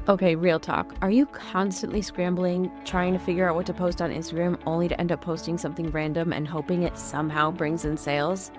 Okay, real talk. Are you constantly scrambling, trying to figure out what to post on Instagram only to end up posting something random and hoping it somehow brings in sales?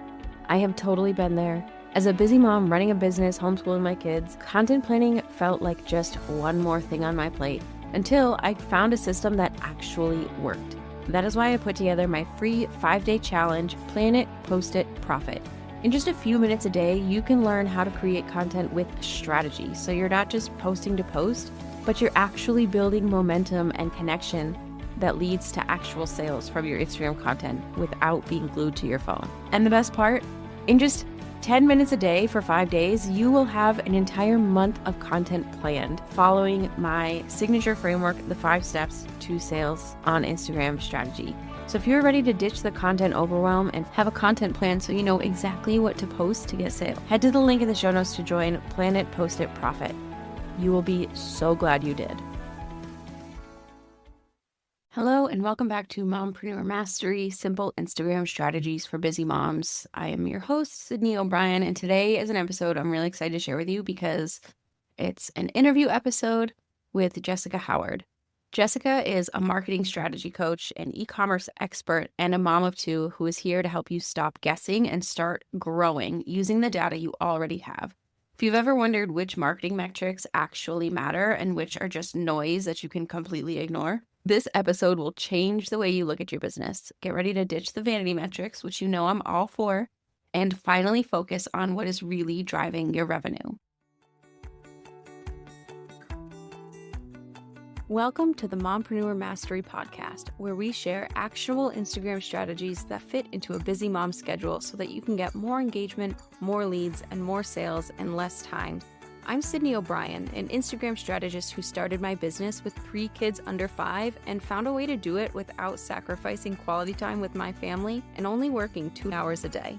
I have totally been there. As a busy mom running a business, homeschooling my kids, content planning felt like just one more thing on my plate until I found a system that actually worked. That is why I put together my free 5-day challenge, Plan It, Post It, Profit. In just a few minutes a day, you can learn how to create content with strategy. So you're not just posting to post, but you're actually building momentum and connection that leads to actual sales from your Instagram content without being glued to your phone. And the best part, in just 10 minutes a day for 5 days, you will have an entire month of content planned following my signature framework, the 5 steps to sales on Instagram strategy. So if you're ready to ditch the content overwhelm and have a content plan so you know exactly what to post to get sales, head to the link in the show notes to join Plan It, Post It, Profit. You will be so glad you did. Hello and welcome back to Mompreneur Mastery, Simple Instagram Strategies for Busy Moms. I am your host, Sydney O'Brien, and today is an episode I'm really excited to share with you because it's an interview episode with Jessica Howard. Jessica is a marketing strategy coach, an e-commerce expert, and a mom of 2 who is here to help you stop guessing and start growing using the data you already have. If you've ever wondered which marketing metrics actually matter and which are just noise that you can completely ignore, this episode will change the way you look at your business. Get ready to ditch the vanity metrics, which you know I'm all for, and finally focus on what is really driving your revenue. Welcome to the Mompreneur Mastery Podcast, where we share actionable Instagram strategies that fit into a busy mom schedule so that you can get more engagement, more leads, and more sales in less time. I'm Sydney O'Brien, an Instagram strategist who started my business with 3 kids under 5 and found a way to do it without sacrificing quality time with my family and only working 2 hours a day.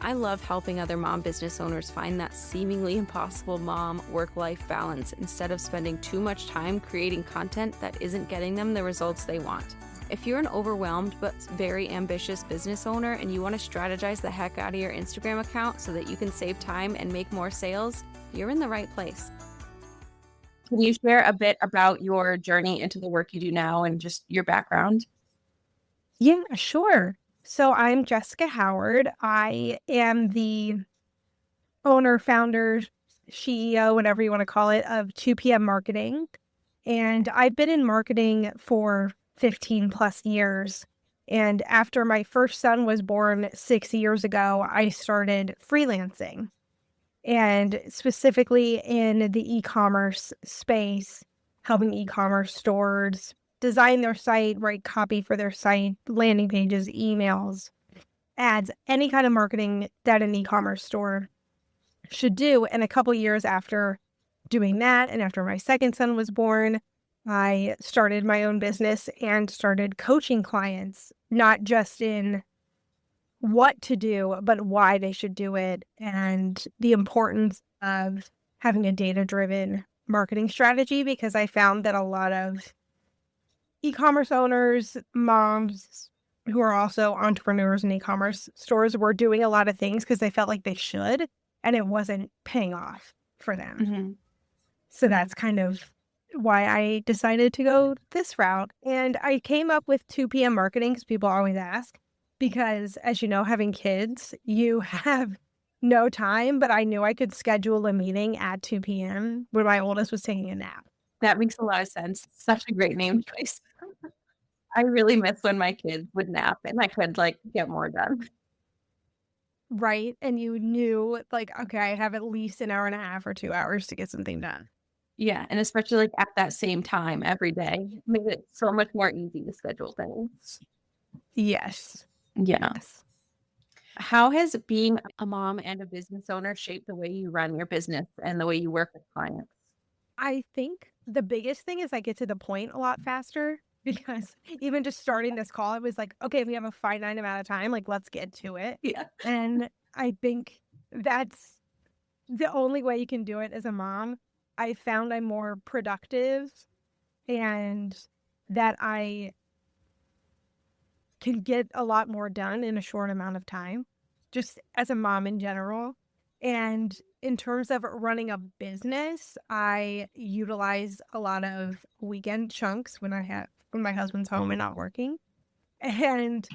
I love helping other mom business owners find that seemingly impossible mom work-life balance instead of spending too much time creating content that isn't getting them the results they want. If you're an overwhelmed but very ambitious business owner and you want to strategize the heck out of your Instagram account so that you can save time and make more sales, you're in the right place. Can you share a bit about your journey into the work you do now and just your background? Yeah, sure. So I'm Jessica Howard. I am the owner, founder, CEO, whatever you want to call it, of 2PM Marketing. And I've been in marketing for 15 plus years. And after my first son was born 6 years ago, I started freelancing, and specifically in the e-commerce space, helping e-commerce stores design their site, write copy for their site, landing pages, emails, ads, any kind of marketing that an e-commerce store should do. And a couple years after doing that, and after my second son was born, I started my own business and started coaching clients, not just in what to do, but why they should do it, and the importance of having a data-driven marketing strategy, because I found that a lot of e-commerce owners, moms who are also entrepreneurs in e-commerce stores were doing a lot of things because they felt like they should, and it wasn't paying off for them. Mm-hmm. So that's kind of why I decided to go this route. And I came up with 2PM marketing because people always ask. Because, as you know, having kids, you have no time, but I knew I could schedule a meeting at 2 p.m. when my oldest was taking a nap. That makes a lot of sense. Such a great name choice. I really miss when my kids would nap and I could get more done. Right? And you knew, okay, I have at least an hour and a half or 2 hours to get something done. Yeah, and especially at that same time every day, made it so much more easy to schedule things. Yes. Yeah. Yes. How has being a mom and a business owner shaped the way you run your business and the way you work with clients? I think the biggest thing is I get to the point a lot faster, because even just starting this call, it was like, okay, we have a finite amount of time, let's get to it. Yeah. And I think that's the only way you can do it as a mom. I found I'm more productive and that I can get a lot more done in a short amount of time, just as a mom in general. And in terms of running a business, I utilize a lot of weekend chunks when my husband's home and not working. And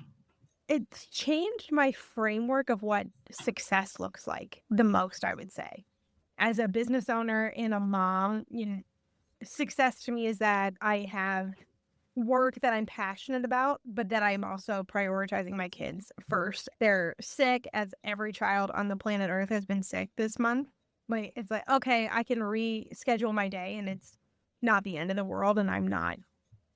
it's changed my framework of what success looks like the most, I would say. As a business owner and a mom, success to me is that I have work that I'm passionate about, but that I'm also prioritizing my kids first. They're sick, as every child on the planet Earth has been sick this month. Like, it's like, okay, I can reschedule my day and it's not the end of the world, and I'm not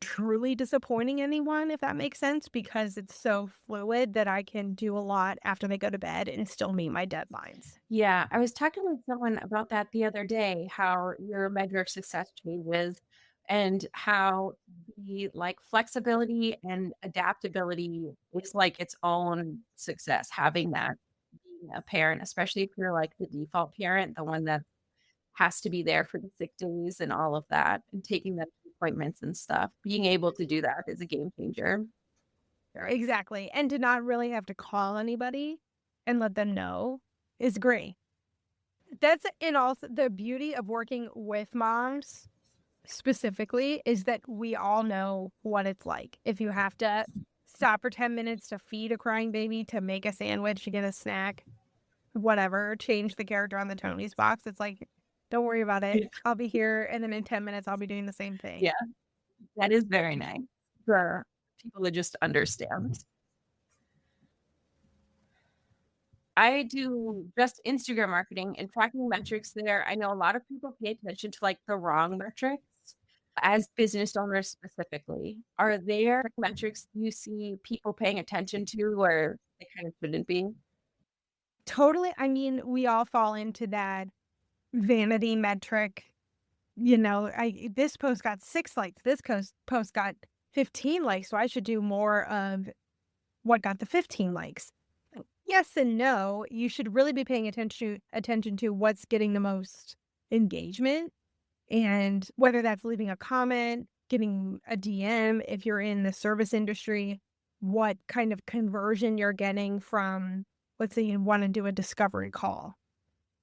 truly disappointing anyone, if that makes sense, because it's so fluid that I can do a lot after they go to bed and still meet my deadlines. Yeah, I was talking with someone about that the other day, how your measure of success changes and how the like flexibility and adaptability is like its own success, having that being a parent, especially if you're like the default parent, the one that has to be there for the sick days and all of that, and taking them to appointments and stuff. Being able to do that is a game changer. Sure. Exactly. And to not really have to call anybody and let them know is great. That's and also the beauty of working with moms specifically is that we all know what it's like. If you have to stop for 10 minutes to feed a crying baby, to make a sandwich, to get a snack, whatever, change the character on the Tony's box, it's like, don't worry about it. Yeah. I'll be here. And then in 10 minutes, I'll be doing the same thing. Yeah, that is very nice for people to just understand. I do just Instagram marketing and tracking metrics there. I know a lot of people pay attention to like the wrong metrics as business owners specifically. Are there metrics you see people paying attention to where they kind of shouldn't be? Totally. I mean, we all fall into that vanity metric. This post got 6 likes. This post got 15 likes. So I should do more of what got the 15 likes. Yes and no. You should really be paying attention to what's getting the most engagement, and whether that's leaving a comment, getting a DM if you're in the service industry, what kind of conversion you're getting from, let's say you want to do a discovery call.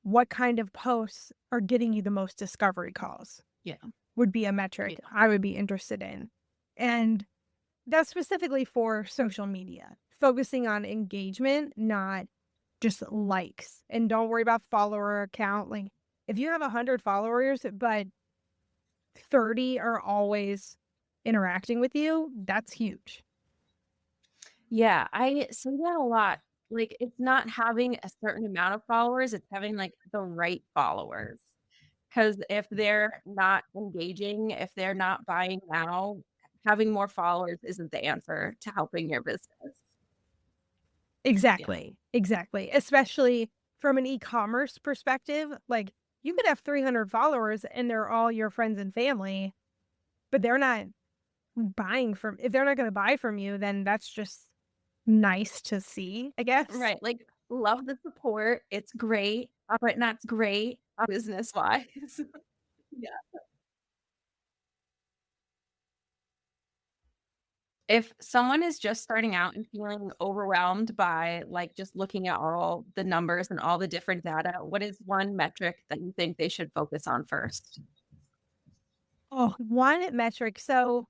What kind of posts are getting you the most discovery calls? Yeah. Would be a metric I would be interested in. And that's specifically for social media, focusing on engagement, not just likes. And don't worry about follower count. Like, if you have 100 followers, but 30 are always interacting with you, that's huge. Yeah, I say that a lot. Like, it's not having a certain amount of followers, it's having like the right followers. Because if they're not engaging, if they're not buying now, having more followers isn't the answer to helping your business. Exactly. Exactly. Especially from an e-commerce perspective. Like, you could have 300 followers and they're all your friends and family, but they're not if they're not going to buy from you, then that's just nice to see, I guess. Right. Like, love the support. It's great, but not great business wise. Yeah. If someone is just starting out and feeling overwhelmed by like just looking at all the numbers and all the different data, what is one metric that you think they should focus on first? Oh, one metric. So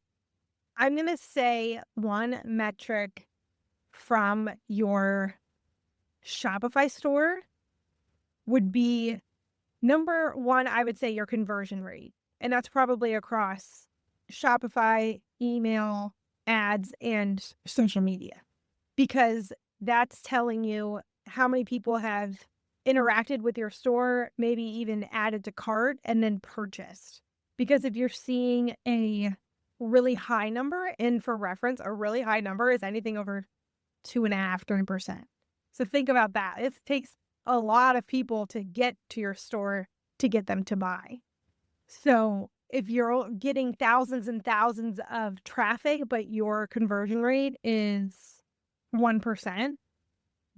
I'm going to say one metric from your Shopify store would be number one, I would say your conversion rate. And that's probably across Shopify, email, ads, and social media, because that's telling you how many people have interacted with your store, maybe even added to cart and then purchased. Because if you're seeing a really high number, and for reference, a really high number is anything over 2.5%, 3%. So think about that. It takes a lot of people to get to your store to get them to buy. So if you're getting thousands and thousands of traffic, but your conversion rate is 1%,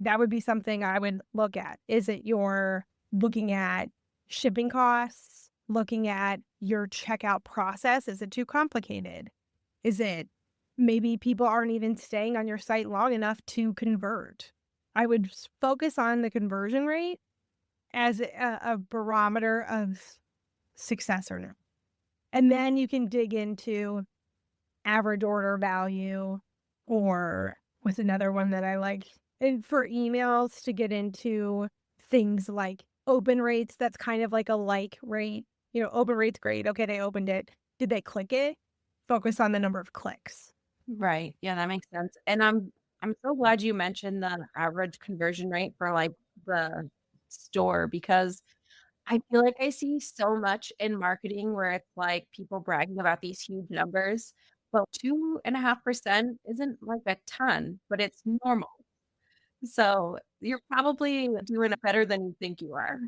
that would be something I would look at. Is it you're looking at shipping costs, looking at your checkout process? Is it too complicated? Is it maybe people aren't even staying on your site long enough to convert? I would focus on the conversion rate as a barometer of success or not. And then you can dig into average order value, or what's another one that I like? And for emails, to get into things like open rates, that's kind of like a like rate. Open rate's great. Okay, they opened it. Did they click it? Focus on the number of clicks. Right. Yeah, that makes sense. And I'm so glad you mentioned the average conversion rate for like the store, because I feel like I see so much in marketing where it's like people bragging about these huge numbers, but 2.5% isn't like a ton, but it's normal. So you're probably doing it better than you think you are.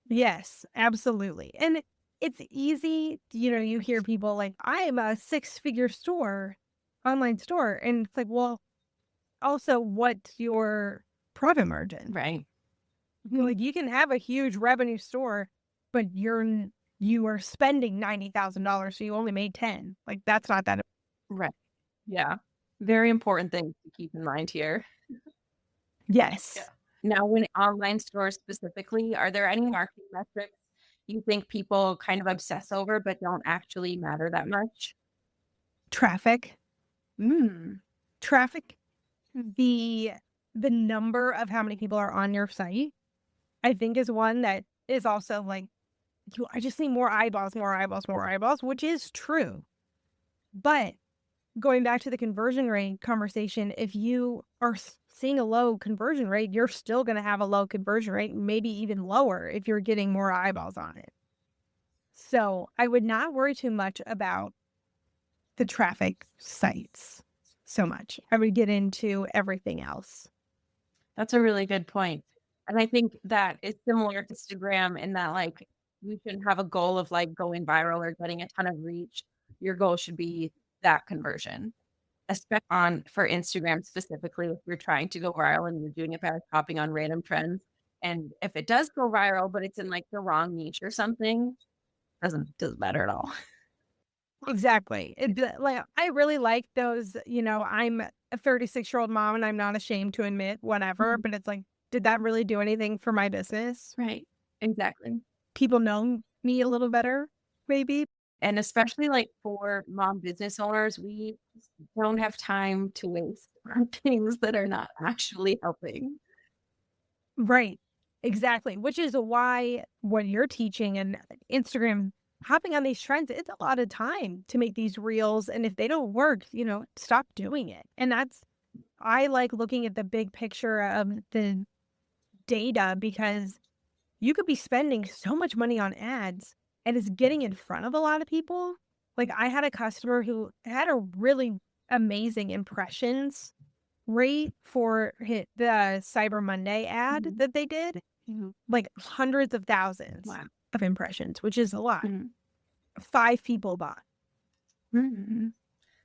Yes, absolutely. And it's easy, you hear people like, I am a six-figure store, online store. And it's like, well, also, what's your profit margin? Right. Like, you can have a huge revenue store, but you are spending $90,000, so you only made 10. Like, that's not that. Right. Yeah. Very important thing to keep in mind here. Yes. Yeah. Now, when online stores specifically, are there any marketing metrics you think people kind of obsess over but don't actually matter that much? Traffic. Mm, Traffic, the number of how many people are on your site, I think is one that is also like, I just need more eyeballs, more eyeballs, more eyeballs, which is true. But going back to the conversion rate conversation, if you are seeing a low conversion rate, you're still going to have a low conversion rate, maybe even lower if you're getting more eyeballs on it. So I would not worry too much about the traffic sites so much. I would get into everything else. that's a really good point. And I think that is similar to Instagram in that, like, you shouldn't have a goal of like going viral or getting a ton of reach. Your goal should be that conversion, especially on for Instagram specifically, if you're trying to go viral and you're doing it by hopping on random trends. And if it does go viral, but it's in like the wrong niche or something, doesn't matter at all. Exactly. Like, I really like those, I'm a 36-year-old mom and I'm not ashamed to admit whatever, Mhm. but it's like, did that really do anything for my business? Right. Exactly. People know me a little better, maybe. And especially like for mom business owners, we just don't have time to waste on things that are not actually helping. Right. Exactly. Which is why what you're teaching and Instagram, hopping on these trends, it's a lot of time to make these reels. And if they don't work, stop doing it. And I like looking at the big picture of the data, because you could be spending so much money on ads and it's getting in front of a lot of people. Like, I had a customer who had a really amazing impressions rate for the Cyber Monday ad Mhm. that they did, like hundreds of thousands Wow. of impressions, which is a lot. Mhm. 5 people bought. Mhm.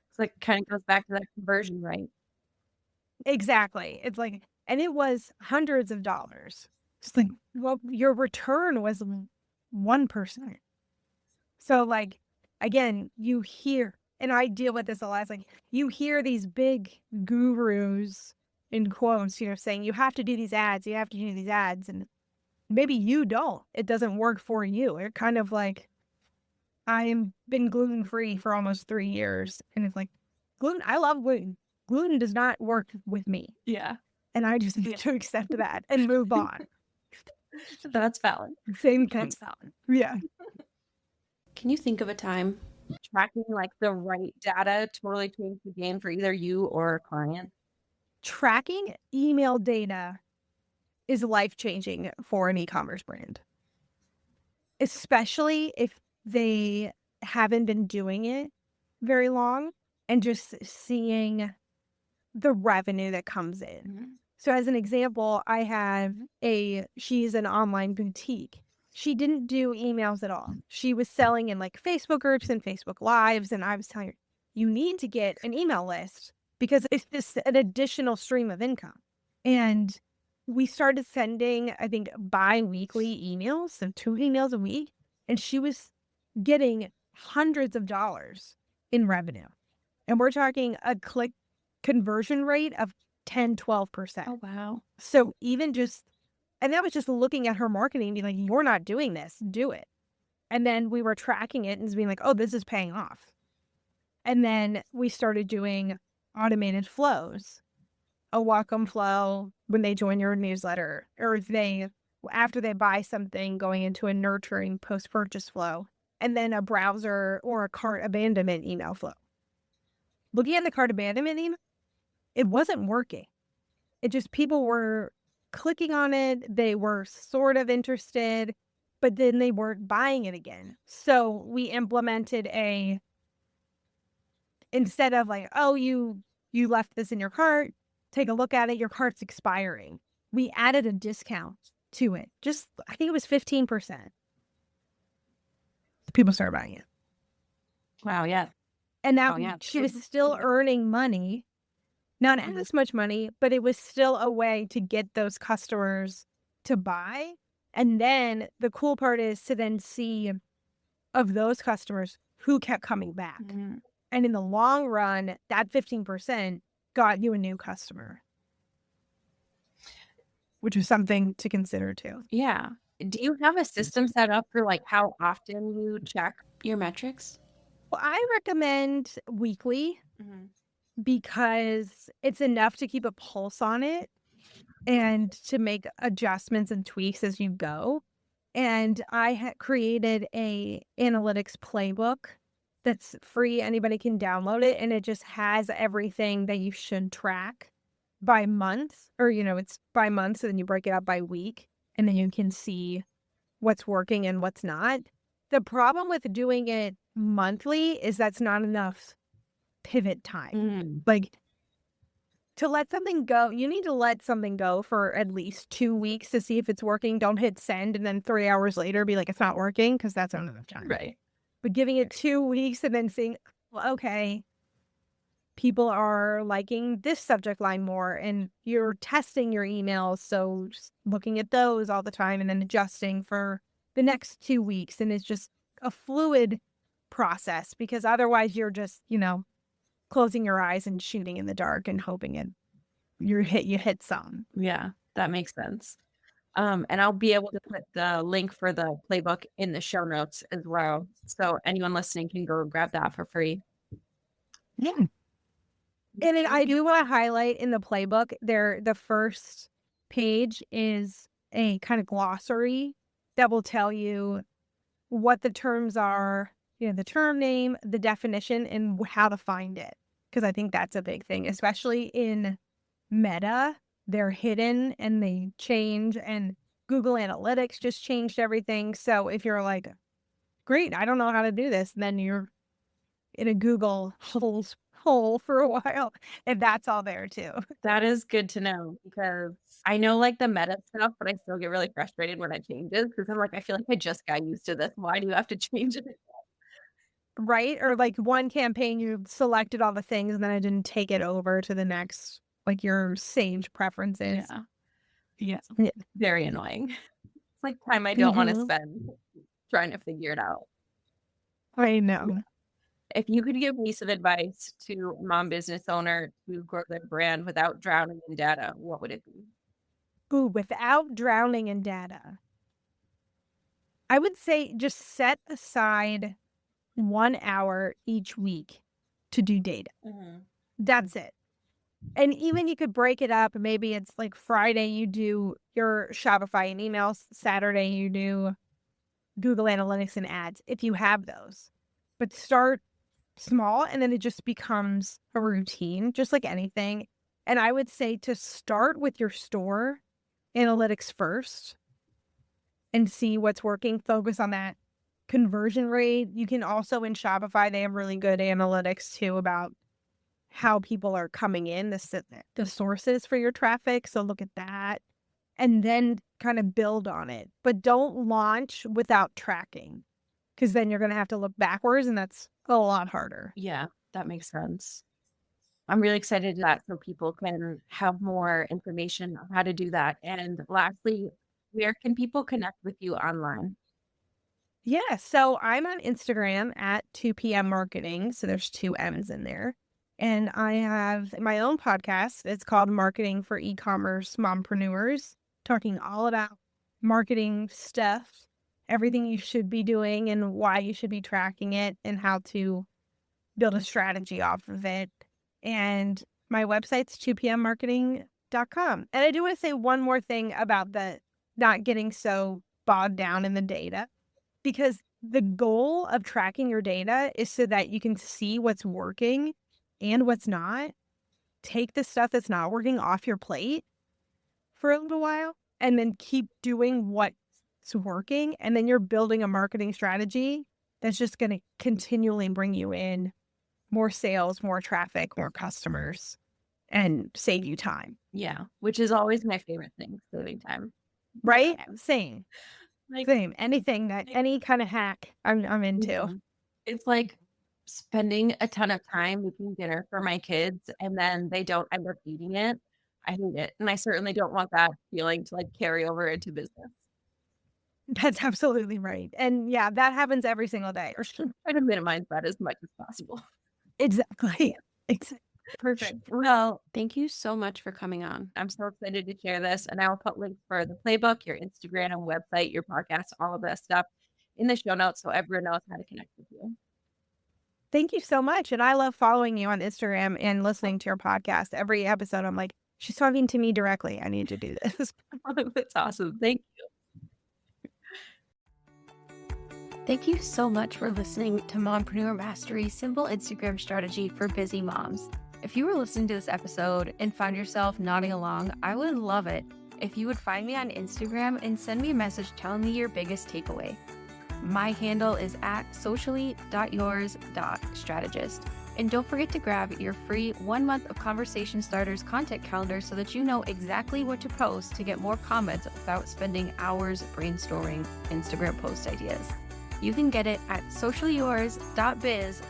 It's like kind of goes back to that conversion, right? Exactly. It's like, and it was hundreds of dollars. It's like, well, your return was 1%. So, like, again, you hear, and I deal with this a lot. It's like, you hear these big gurus in quotes, saying you have to do these ads, you have to do these ads. And maybe you don't. It doesn't work for you. You're kind of like, I've been gluten free for almost 3 years. And it's like, I love gluten. Gluten does not work with me. Yeah. And I just need to accept that and move on. That's valid. Same thing. That's valid. Yeah. Can you think of a time tracking like the right data totally changed the game for either you or a client? Tracking email data is life changing for an e-commerce brand, especially if they haven't been doing it very long and just seeing the revenue that comes in. Mhm. So as an example, I have she's an online boutique. She didn't do emails at all. She was selling in like Facebook groups and Facebook lives. And I was telling her, you need to get an email list because it's just an additional stream of income. And we started sending, I think, bi-weekly emails, so 2 emails a week. And she was getting hundreds of dollars in revenue. And we're talking a click conversion rate of 10, 12%. Oh, wow. So even just And that was just looking at her marketing and being like, you're not doing this, do it. And then we were tracking it and being like, oh, this is paying off. And then we started doing automated flows, a welcome flow when they join your newsletter, or after they buy something, going into a nurturing post-purchase flow, and then a browser or a cart abandonment email flow. Looking at the cart abandonment email, it wasn't working. It just, people were clicking on it. They were sort of interested, but then they weren't buying it again. So we implemented instead of like, oh, you left this in your cart, take a look at it, your cart's expiring. We added a discount to it. Just, I think it was 15%. People started buying it. Wow, yeah. And now she was still earning money, not as much money, but it was still a way to get those customers to buy. And then the cool part is to then see of those customers who kept coming back. Mm-hmm. And in the long run, that 15% got you a new customer, which is something to consider too. Yeah. Do you have a system set up for like how often you check your metrics? Well, I recommend weekly because it's enough to keep a pulse on it and to make adjustments and tweaks as you go. And I had created a analytics playbook that's free. Anybody can download it, and it just has everything that you should track by month, or, it's by month. So then you break it up by week, and then you can see what's working and what's not. The problem with doing it monthly is that's not enough pivot time. Like, to let something go, you need to let something go for at least 2 weeks to see if it's working. Don't hit send and then 3 hours later be like, it's not working, because that's not enough time. Right. But giving it 2 weeks and then seeing, well, okay, people are liking this subject line more, and you're testing your emails. So just looking at those all the time and then adjusting for the next 2 weeks. And it's just a fluid process, because otherwise you're just, closing your eyes and shooting in the dark and hoping you hit some. Yeah, that makes sense. And I'll be able to put the link for the playbook in the show notes as well, so anyone listening can go grab that for free. Yeah. And I do want to highlight in the playbook there, the first page is a kind of glossary that will tell you what the terms are, the term name, the definition, and how to find it. Because I think that's a big thing, especially in Meta. They're hidden and they change, and Google Analytics just changed everything. So if you're like, great, I don't know how to do this, then you're in a Google hole for a while, and that's all there too. That is good to know, because I know like the meta stuff, but I still get really frustrated when I change it, because I'm like, I feel like I just got used to this. Why do you have to change it? Right? Or like one campaign, you selected all the things and then I didn't take it over to the next, like your saved preferences. Yeah. Very annoying. It's like time I don't want to spend trying to figure it out. I know. Yeah. If you could give me some advice to a mom business owner to grow their brand without drowning in data, what would it be? Ooh, without drowning in data, I would say just set aside 1 hour each week to do data. That's it. And even you could break it up. Maybe it's like Friday you do your Shopify and emails, Saturday you do Google Analytics and ads, if you have those. But start small, and then it just becomes a routine, just like anything. And I would say to start with your store analytics first and see what's working. Focus on that conversion rate. You can also, in Shopify, they have really good analytics too about how people are coming in, the sources for your traffic. So look at that and then kind of build on it. But don't launch without tracking, because then you're going to have to look backwards, and that's a lot harder. Yeah, that makes sense. I'm really excited that so people can have more information on how to do that. And lastly, where can people connect with you online? Yeah, so I'm on Instagram at 2PM Marketing. So there's 2 M's in there. And I have my own podcast. It's called Marketing for E-commerce Mompreneurs. talking all about marketing stuff, everything you should be doing and why you should be tracking it and how to build a strategy off of it. And my website's 2pmmarketing.com. And I do want to say one more thing about the not getting so bogged down in the data, because the goal of tracking your data is so that you can see what's working and what's not. Take the stuff that's not working off your plate for a little while and then keep doing what's working. And then you're building a marketing strategy that's just going to continually bring you in more sales, more traffic, more customers, and save you time. Yeah, which is always my favorite thing, saving time. Right? Time. Same. Like, Same. Anything that, any kind of hack I'm into. It's like spending a ton of time making dinner for my kids and then they don't end up eating it. I hate it. And I certainly don't want that feeling to like carry over into business. That's absolutely right. And yeah, that happens every single day. Try to minimize that as much as possible. Exactly. Perfect. Well, thank you so much for coming on. I'm so excited to share this. And I will put links for the playbook, your Instagram and website, your podcast, all of that stuff in the show notes so everyone knows how to connect with you. Thank you so much. And I love following you on Instagram and listening to your podcast. Every episode, I'm like, she's talking to me directly. I need to do this. That's awesome. Thank you. Thank you so much for listening to Mompreneur Mastery, simple Instagram strategy for busy moms. If you were listening to this episode and found yourself nodding along, I would love it if you would find me on Instagram and send me a message telling me your biggest takeaway. My handle is @socially.yours.strategist. And don't forget to grab your free 1 month of Conversation Starters content calendar so that you know exactly what to post to get more comments without spending hours brainstorming Instagram post ideas. You can get it at sociallyyours.biz/